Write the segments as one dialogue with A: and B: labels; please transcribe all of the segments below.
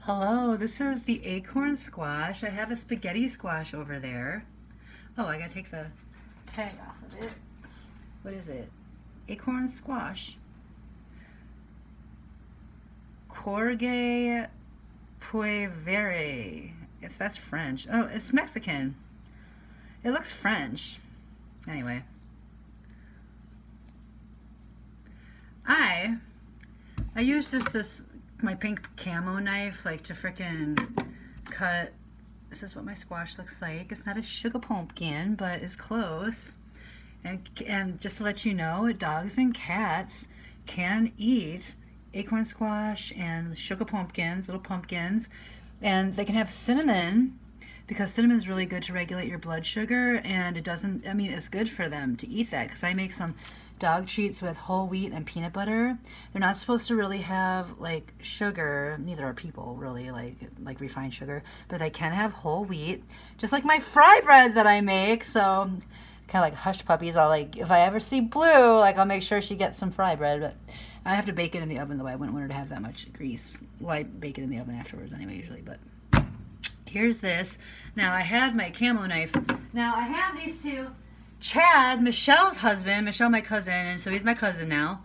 A: Hello, this is the acorn squash. I have a spaghetti squash over there. Oh, I gotta take the tag off of it. What is it? Acorn squash. Corge Puevere. If that's French. Oh, it's Mexican. It looks French. Anyway. I I used this my pink camo knife like to frickin' cut. This is what my squash looks like. It's not a sugar pumpkin, but it's close. And just to let you know, dogs and cats can eat acorn squash and sugar pumpkins, little pumpkins, and they can have cinnamon because cinnamon is really good to regulate your blood sugar, and it doesn't, I mean, it's good for them to eat that because I make some dog treats with whole wheat and peanut butter. They're not supposed to really have like sugar, neither are people really, like refined sugar, but they can have whole wheat, just like my fry bread that I make. So kind of like hush puppies, I'll like, if I ever see Blue, like I'll make sure she gets some fry bread, but I have to bake it in the oven though. I wouldn't want her to have that much grease. Well, I bake it in the oven afterwards anyway usually, but here's this. Now I had my camo knife. Now I have these two. Chad, Michelle's husband, Michelle my cousin, and so he's my cousin now.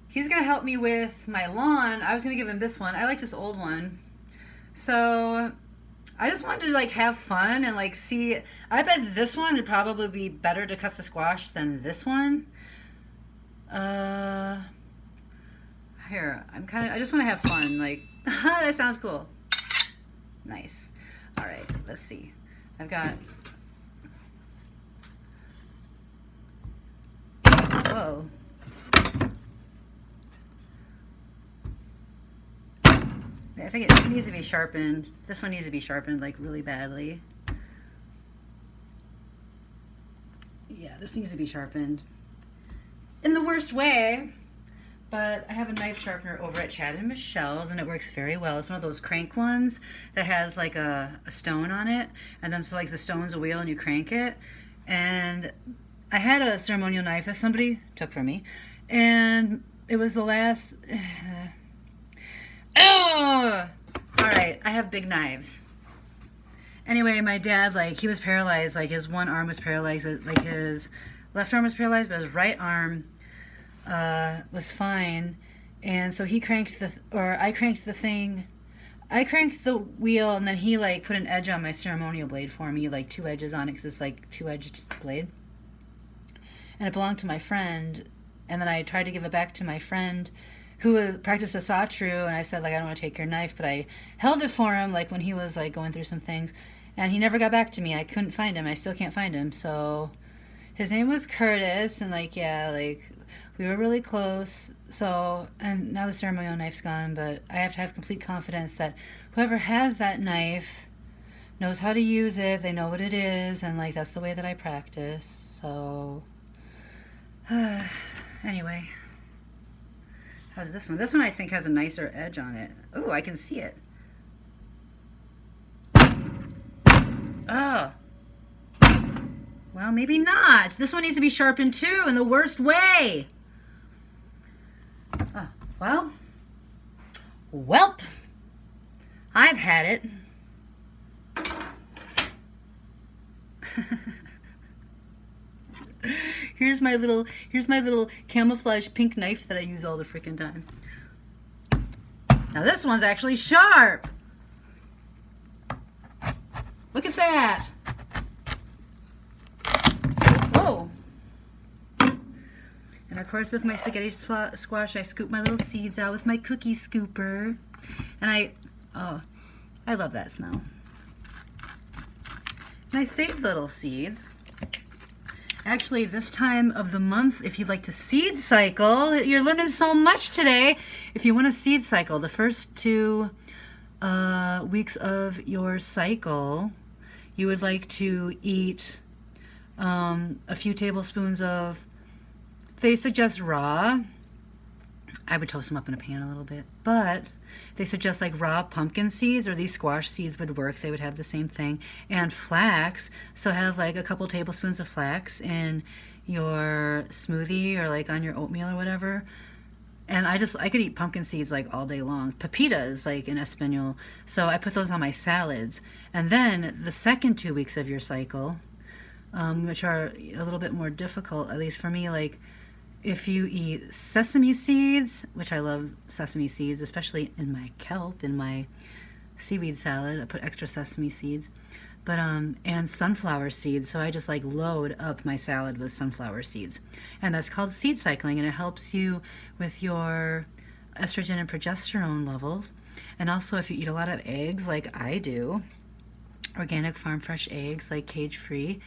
A: He's gonna help me with my lawn. I was gonna give him this one. I like this old one. So I just wanted to like have fun and like see. I bet this one would probably be better to cut the squash than this one. Here, I just want to have fun. Like, that sounds cool. Nice. All right, let's see. I've got. Whoa. I think it needs to be sharpened. This one needs to be sharpened like really badly. Yeah, this needs to be sharpened in the worst way. But I have a knife sharpener over at Chad and Michelle's, and it works very well. It's one of those crank ones that has like a stone on it, and then so like the stone's a wheel and you crank it. And I had a ceremonial knife that somebody took from me, and it was the last. Oh! All right, I have big knives. Anyway, my dad, like, he was paralyzed. Like, his one arm was paralyzed. Like, his left arm was paralyzed, but his right arm was fine. And so he cranked I cranked the thing. I cranked the wheel, and then he, like, put an edge on my ceremonial blade for me, like, 2 edges on it, because it's, like, 2-edged blade. And it belonged to my friend. And then I tried to give it back to my friend who practiced a satru, and I said, like, I don't want to take your knife, but I held it for him, like, when he was, like, going through some things. And he never got back to me. I couldn't find him. I still can't find him. So his name was Curtis, and, like, yeah, like, we were really close. So, and now the ceremonial knife's gone, but I have to have complete confidence that whoever has that knife knows how to use it. They know what it is, and, like, that's the way that I practice. So, anyway. How's this one? This one I think has a nicer edge on it. Ooh, I can see it. Oh. Well, maybe not. This one needs to be sharpened too, in the worst way. Oh, well. Welp. I've had it. Here's my little camouflage pink knife that I use all the freaking time. Now this one's actually sharp. Look at that. Whoa. And of course with my spaghetti squash, I scoop my little seeds out with my cookie scooper. And I love that smell. And I save little seeds. Actually, this time of the month, if you'd like to seed cycle, you're learning so much today. If you want to seed cycle, the first 2 weeks of your cycle, you would like to eat a few tablespoons of, they suggest raw. I would toast them up in a pan a little bit, but they suggest like raw pumpkin seeds, or these squash seeds would work. They would have the same thing. And flax, so have like a couple tablespoons of flax in your smoothie or like on your oatmeal or whatever. And I could eat pumpkin seeds like all day long. Pepitas, like in Espanol. So I put those on my salads. And then the second 2 weeks of your cycle, which are a little bit more difficult, at least for me, like if you eat sesame seeds, which I love sesame seeds, especially in my kelp, in my seaweed salad, I put extra sesame seeds. But and sunflower seeds, so I just like load up my salad with sunflower seeds. And that's called seed cycling, and it helps you with your estrogen and progesterone levels. And also if you eat a lot of eggs like I do, organic farm fresh eggs, like cage free,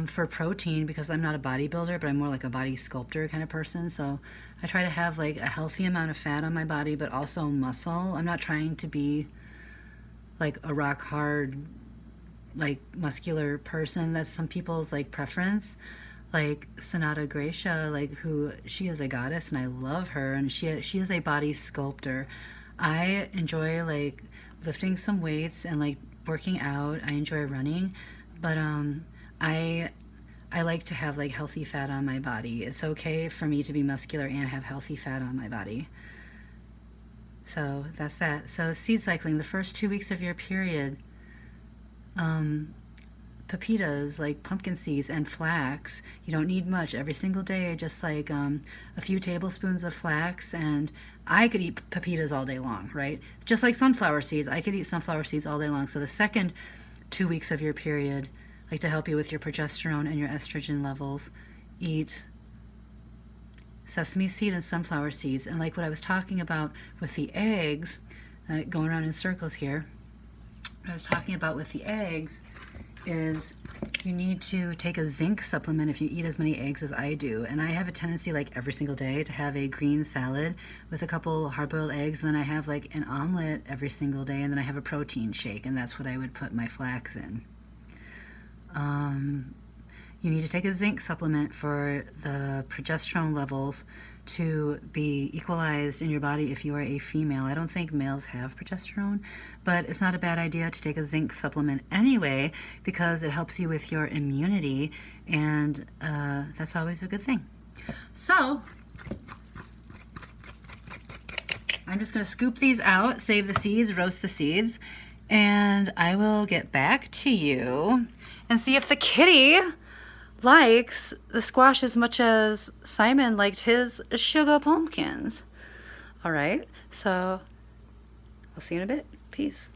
A: for protein, because I'm not a bodybuilder, but I'm more like a body sculptor kind of person. So I try to have like a healthy amount of fat on my body, but also muscle. I'm not trying to be like a rock hard, like muscular person. That's some people's like preference. Like Sonata Gracia, like who she is a goddess, and I love her, and she is a body sculptor. I enjoy like lifting some weights and like working out. I enjoy running, but I like to have like healthy fat on my body. It's okay for me to be muscular and have healthy fat on my body. So that's that. So seed cycling, the first 2 weeks of your period, pepitas, like pumpkin seeds and flax. You don't need much every single day, just like a few tablespoons of flax. And I could eat pepitas all day long, right? Just like sunflower seeds, I could eat sunflower seeds all day long. So the second 2 weeks of your period, like to help you with your progesterone and your estrogen levels, eat sesame seed and sunflower seeds. And like what I was talking about with the eggs, going around in circles here, what I was talking about with the eggs is you need to take a zinc supplement if you eat as many eggs as I do. And I have a tendency like every single day to have a green salad with a couple hard-boiled eggs, and then I have like an omelet every single day, and then I have a protein shake, and that's what I would put my flax in. You need to take a zinc supplement for the progesterone levels to be equalized in your body if you are a female. I don't think males have progesterone, but it's not a bad idea to take a zinc supplement anyway, because it helps you with your immunity, and that's always a good thing. So I'm just going to scoop these out, save the seeds, roast the seeds, and I will get back to you and see if the kitty likes the squash as much as Simon liked his sugar pumpkins. All right, so I'll see you in a bit. Peace.